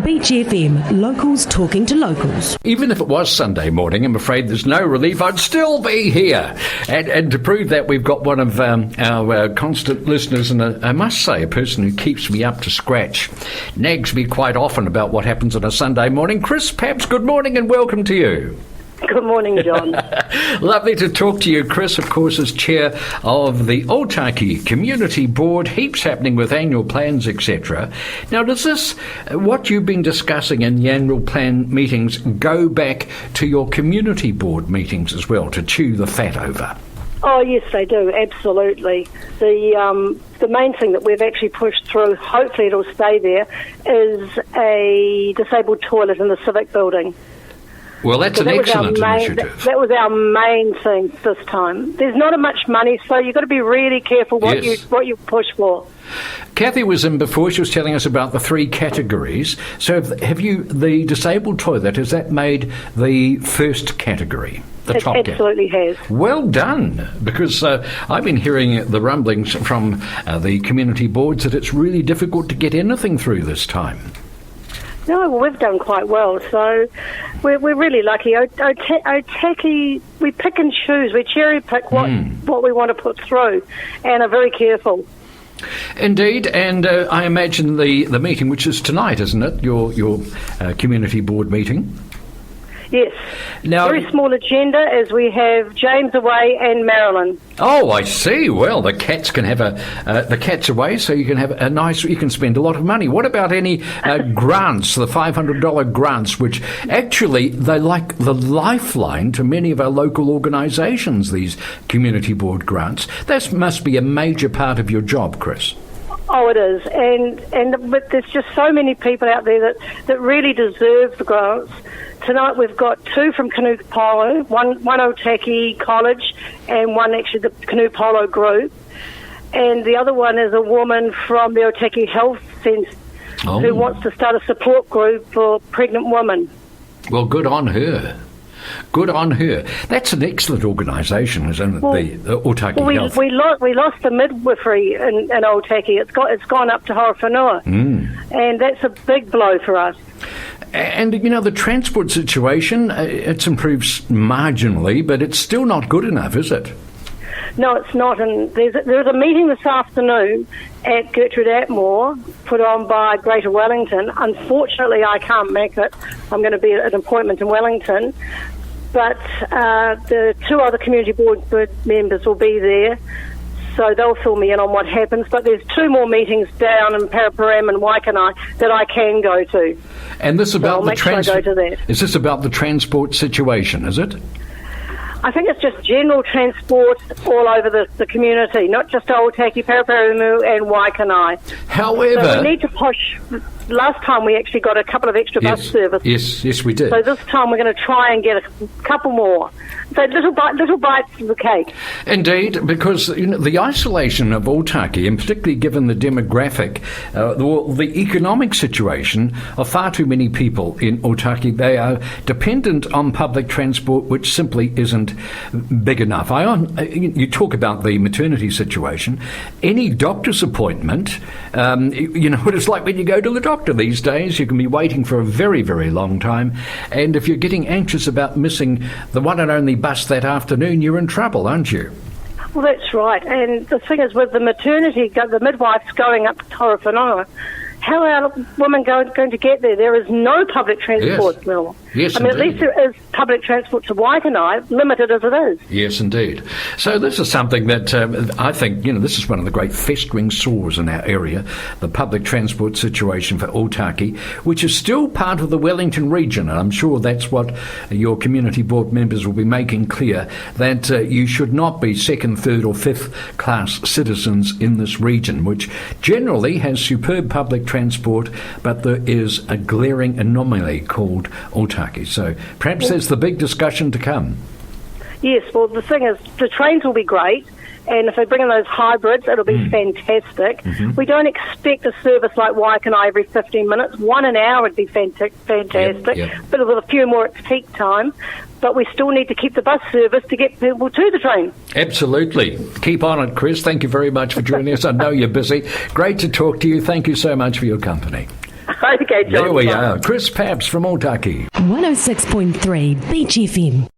Beach FM, locals talking to locals. Even if it was Sunday morning, I'm afraid there's no relief. I'd still be here. And to prove that, we've got one of our constant listeners, and I must say, a person who keeps me up to scratch, nags me quite often about what happens on a Sunday morning. Chris Papps, good morning and welcome to you. Good morning, John. Lovely to talk to you. Chris, of course, is chair of the Otaki Community Board. Heaps happening with annual plans, etc. Now, does this, what you've been discussing in the annual plan meetings, go back to your community board meetings as well, to chew the fat over? Oh, yes, they do, absolutely. The main thing that we've actually pushed through, hopefully it'll stay there, is a disabled toilet in the Civic building. Well, that's an excellent initiative. That was our main thing this time. There's not much money, so you've got to be really careful what you push for. Kathy was in before. She was telling us about the three categories. So have you, the disabled toilet, has that made the first category? It absolutely has. Well done, because I've been hearing the rumblings from the community boards that it's really difficult to get anything through this time. No, well, we've done quite well, so we're really lucky. Otaki, we pick and choose, we cherry pick what we want to put through, and are very careful. Indeed, and I imagine the meeting, which is tonight, isn't it, your community board meeting? Yes. Now, very small agenda, as we have James away and Marilyn. Oh, I see. Well, the cats can have the cat's away, so you can have you can spend a lot of money. What about any grants, the $500 grants, which actually they like the lifeline to many of our local organisations, these community board grants? That must be a major part of your job, Chris. Oh, it is, but there's just so many people out there that really deserve the grants. Tonight we've got two from Canoe Polo, one Otaki College, and one actually the Canoe Polo group, and the other one is a woman from the Otaki Health Centre who wants to start a support group for pregnant women. Well, good on her. Good on her. That's an excellent organisation, isn't it? Well, the Otaki Health. We lost the midwifery in Otaki. It's gone up to Horowhenua, and that's a big blow for us. And, you know, the transport situation, it's improved marginally, but it's still not good enough, is it? No, it's not. And there's a meeting this afternoon at Gertrude Atmore, put on by Greater Wellington. Unfortunately, I can't make it. I'm going to be at an appointment in Wellington. But the two other community board members will be there, so they'll fill me in on what happens. But there's two more meetings down in Paraparaumu and Waikanae that I can go to. And this about the transport? Is this about the transport situation, is it? I think it's just general transport all over the community, not just Otaki, Paraparaumu and Waikanae. However, so we need to push. Last time we actually got a couple of extra bus services. Yes, we did. So this time we're going to try and get a couple more. So little bites of the cake. Indeed, because the isolation of Otaki, and particularly given the demographic, the economic situation of far too many people in Otaki, they are dependent on public transport, which simply isn't big enough. You talk about the maternity situation. Any doctor's appointment, you know what it's like when you go to the doctor these days. You can be waiting for a very, very long time, and if you're getting anxious about missing the one and only bus that afternoon, you're in trouble, aren't you? Well, that's right. And the thing is, with the maternity, the midwives going up to Horowhenua, how are women going to get there? There is no public transport, Mel. Yes, I mean, indeed. at least there is public transport to Waikanae, limited as it is. Yes, indeed. So this is something that I think, this is one of the great festering sores in our area, the public transport situation for Otaki, which is still part of the Wellington region, and I'm sure that's what your community board members will be making clear, that you should not be second, third or fifth class citizens in this region, which generally has superb public transport, but there is a glaring anomaly called Otaki. So perhaps there's the big discussion to come. Yes, well, the thing is, the trains will be great, and if they bring in those hybrids, it'll be fantastic. Mm-hmm. We don't expect a service like Waikanae every 15 minutes. 1 an hour would be fantastic, yep. But with a few more at peak time. But we still need to keep the bus service to get people to the train. Absolutely. Keep on it, Chris. Thank you very much for joining us. I know you're busy. Great to talk to you. Thank you so much for your company. Okay, John. There we are. Chris Papps from Otaki. 106.3 Beach FM.